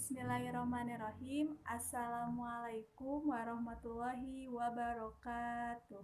Bismillahirrahmanirrahim. Assalamualaikum warahmatullahi wabarakatuh.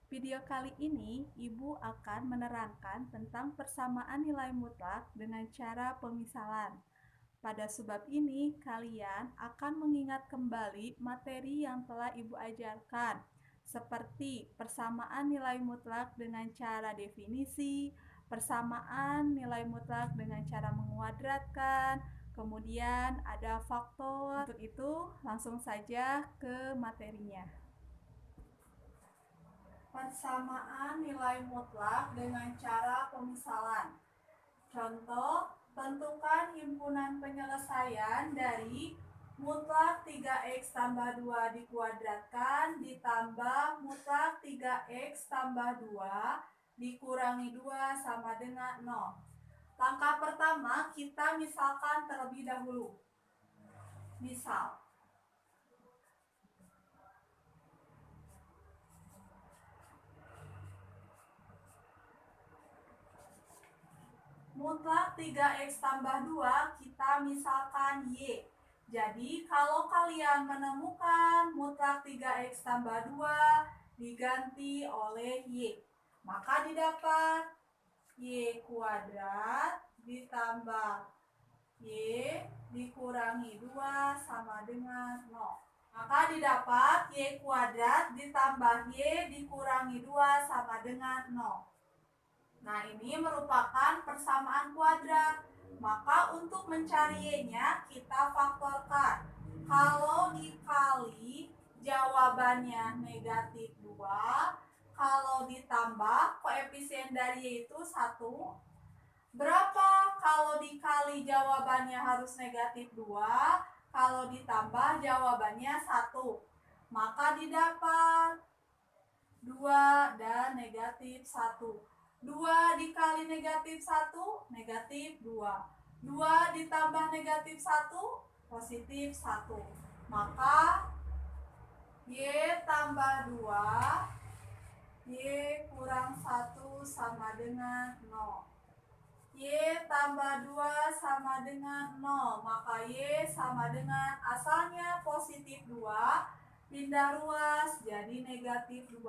Video kali ini, Ibu akan menerangkan tentang persamaan nilai mutlak dengan cara pemisalan. Pada sebab ini, kalian akan mengingat kembali materi yang telah Ibu ajarkan, seperti persamaan nilai mutlak dengan cara definisi, persamaan nilai mutlak dengan cara menguadratkan, kemudian ada faktor. Untuk itu, langsung saja ke materinya. Persamaan nilai mutlak dengan cara pemisalan. Contoh, tentukan himpunan penyelesaian dari mutlak 3x tambah 2 dikuadratkan ditambah mutlak 3x tambah 2 dikurangi 2 sama dengan 0. Langkah pertama, kita misalkan terlebih dahulu. Misal, mutlak 3x tambah 2 kita misalkan Y. Jadi kalau kalian menemukan mutlak 3x tambah 2 diganti oleh Y, maka didapat Y kuadrat ditambah Y dikurangi 2 sama dengan 0. Maka didapat Y kuadrat ditambah Y dikurangi 2 sama dengan 0. Nah, ini merupakan persamaan kuadrat. Maka untuk mencari Y-nya kita faktorkan. Kalau dikali jawabannya negatif 2. Kalau ditambah koefisien dari Y itu 1. Berapa kalau dikali jawabannya harus negatif 2. Kalau ditambah jawabannya 1. Maka didapat 2 dan negatif 1. 2 dikali negatif 1, negatif 2. 2 ditambah negatif 1, positif 1. Maka Y tambah 2, Y kurang 1 sama dengan 0. Y tambah 2 sama dengan 0. Maka Y sama dengan asalnya positif 2, pindah ruas jadi negatif 2.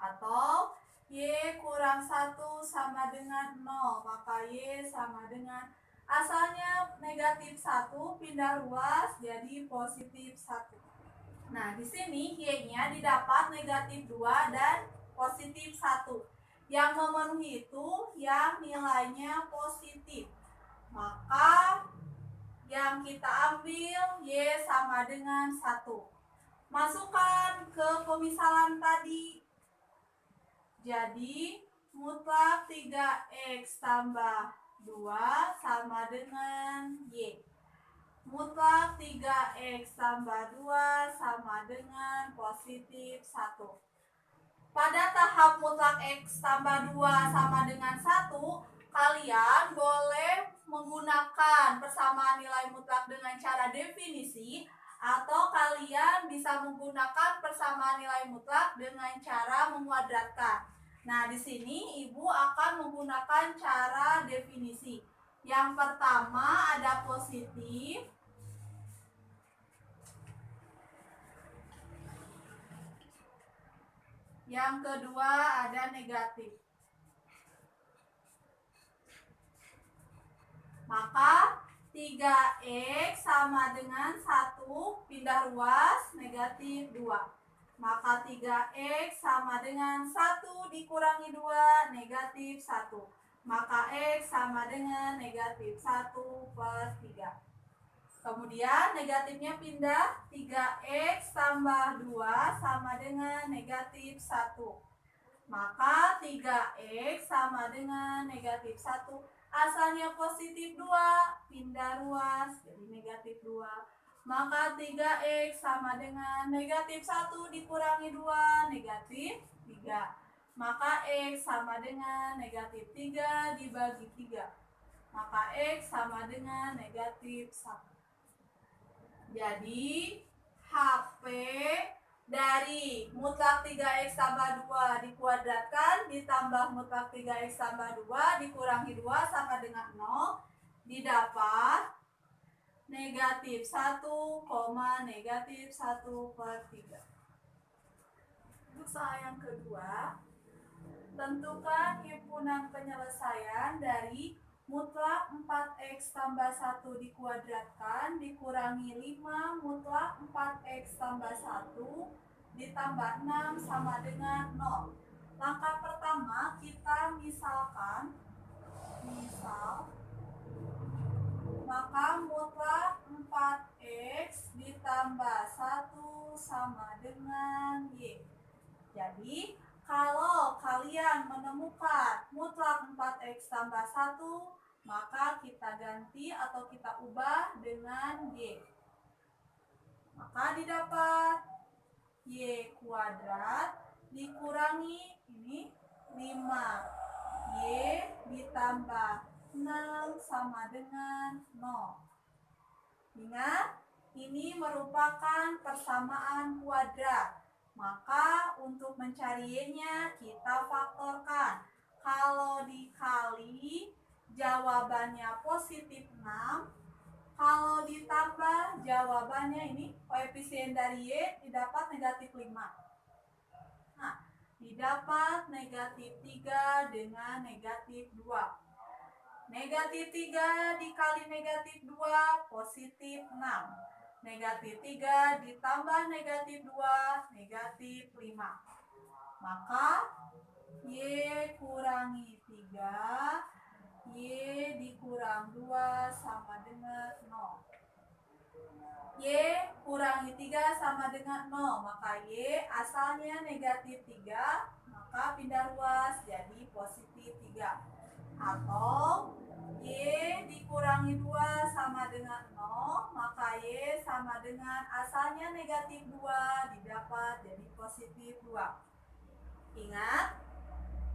Atau Y kurang 1 sama dengan 0, maka Y sama dengan asalnya negatif 1, pindah ruas jadi positif 1. Nah, di sini Y-nya didapat negatif 2 dan positif 1. Yang memenuhi itu yang nilainya positif. Maka yang kita ambil Y sama dengan 1. Masukkan ke pemisalan tadi. Jadi, mutlak 3x tambah 2 sama dengan Y. Mutlak 3x tambah 2 sama dengan positif 1. Pada tahap mutlak x tambah 2 sama dengan 1, kalian boleh menggunakan persamaan nilai mutlak dengan cara definisi, atau kalian bisa menggunakan persamaan nilai mutlak dengan cara menguadratkan. Nah, di sini Ibu akan menggunakan cara definisi. Yang pertama ada positif. Yang kedua ada negatif. Maka 3x sama dengan 1, pindah ruas, negatif 2. Maka 3x sama dengan 1 dikurangi 2, negatif 1. Maka x sama dengan negatif 1 per 3. Kemudian negatifnya pindah, 3x tambah 2 sama dengan negatif 1. Maka 3x sama dengan negatif 1. Asalnya positif 2, pindah ruas jadi negatif 2. Maka 3x sama dengan negatif 1 dikurangi 2, negatif 3. Maka x sama dengan negatif 3 dibagi 3. Maka x sama dengan negatif 1. Jadi HP dari mutlak 3x tambah 2 dikuadratkan ditambah mutlak 3x tambah 2 dikurangi 2 sama dengan 0, didapat negatif 1, negatif 1/3. Usaha yang kedua, tentukan himpunan penyelesaian dari mutlak 4x tambah 1 dikuadratkan dikurangi 5 mutlak 4x tambah 1 ditambah 6 sama dengan 0. Langkah pertama kita misalkan, maka mutlak 4x ditambah 1 sama dengan Y. Jadi, kalau kalian menemukan mutlak 4x tambah 1, maka kita ganti atau kita ubah dengan Y. Maka didapat Y kuadrat dikurangi ini 5. Y ditambah 6 sama dengan 0. Ingat, ini merupakan persamaan kuadrat. Maka untuk mencari Y-nya kita faktorkan. Kalau dikali jawabannya positif 6. Kalau ditambah jawabannya ini koefisien dari Y didapat negatif 5. Nah, didapat negatif 3 dengan negatif 2. Negatif 3 dikali negatif 2 positif 6. Negatif 3 ditambah negatif 2 negatif 5. Maka Y kurangi 3, Y dikurang 2 sama dengan 0. Y kurangi 3 sama dengan 0. Maka Y asalnya negatif 3, maka pindah ruas jadi positif 3. Atau Y dikurangi 2 sama dengan 0, maka Y sama dengan asalnya negatif 2 didapat jadi positif 2. Ingat,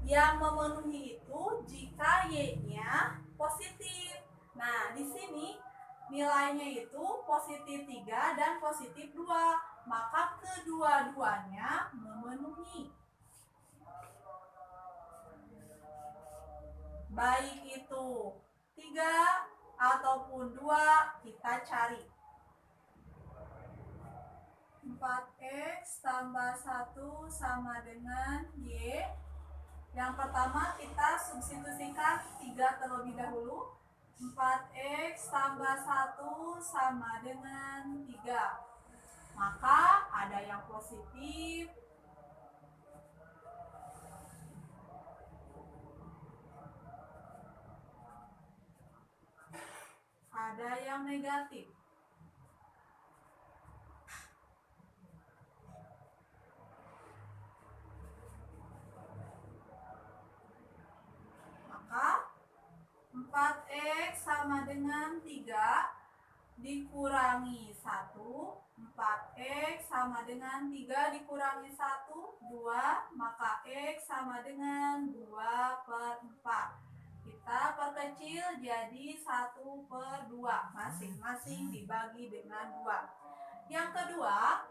yang memenuhi itu jika Y-nya positif. Nah, di sini nilainya itu positif 3 dan positif 2, maka kedua-duanya memenuhi. Baik itu 3 ataupun 2 kita cari. 4x tambah 1 sama dengan Y. Yang pertama kita substitusikan 3 terlebih dahulu. 4x tambah 1 sama dengan 3. Maka ada yang positif, ada yang negatif. Maka 4x sama dengan 3 dikurangi 1. 4x sama dengan 3 dikurangi 1, 2. Maka x sama dengan 2/4. Kita perkecil jadi 1/2. Masing-masing dibagi dengan 2. Yang kedua,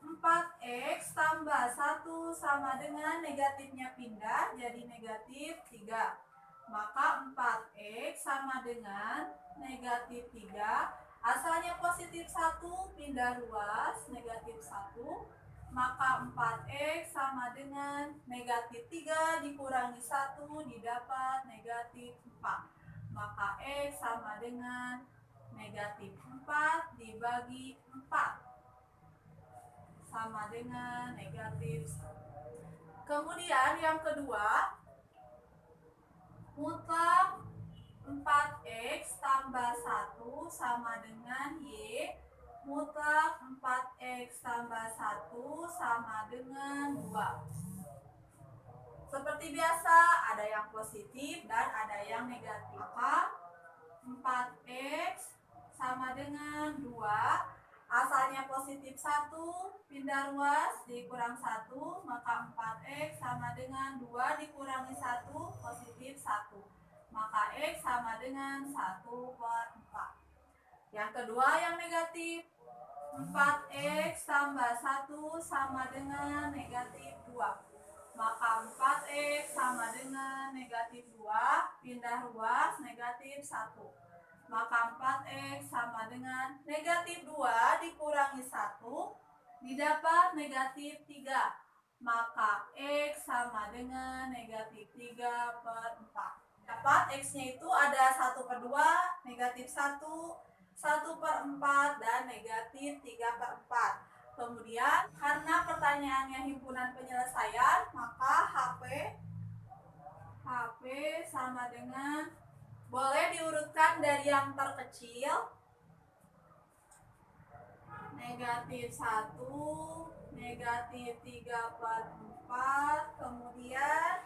4x tambah 1 sama dengan negatifnya pindah jadi negatif 3. Maka 4x sama dengan negatif 3. Asalnya positif 1 pindah ruas negatif 1. Maka 4x sama dengan negatif 3 dikurangi 1 didapat negatif 4. Maka x sama dengan negatif 4 dibagi 4 sama dengan negatif 1. Kemudian yang kedua, mutlak 4x tambah 1 sama dengan Y. Mutlak 4x tambah 1 sama dengan 2. Seperti biasa, ada yang positif dan ada yang negatif. Maka 4x sama dengan 2. Asalnya positif 1, pindah ruas dikurang 1, maka 4x sama dengan 2 dikurangi 1, positif 1. Maka x sama dengan 1/4. Yang kedua yang negatif, 4x tambah 1 sama dengan negatif 2. Maka 4x sama dengan negatif 2, pindah ruas negatif 1. maka 4x sama dengan negatif 2 dikurangi 1 didapat negatif 3. Maka x sama dengan negatif 3 per 4. Dapat x-nya itu ada 1 per 2, negatif 1, 1 per 4, dan negatif 3 per 4. Kemudian karena pertanyaannya himpunan penyelesaian, maka HP sama dengan, boleh diurutkan dari yang terkecil, negatif 1, negatif 3 per 4, kemudian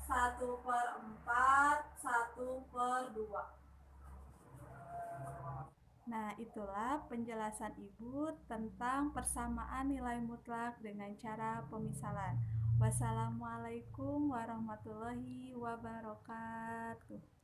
1 per 4, 1 per 2. Nah, itulah penjelasan Ibu tentang persamaan nilai mutlak dengan cara pemisalan. Wassalamualaikum warahmatullahi wabarakatuh.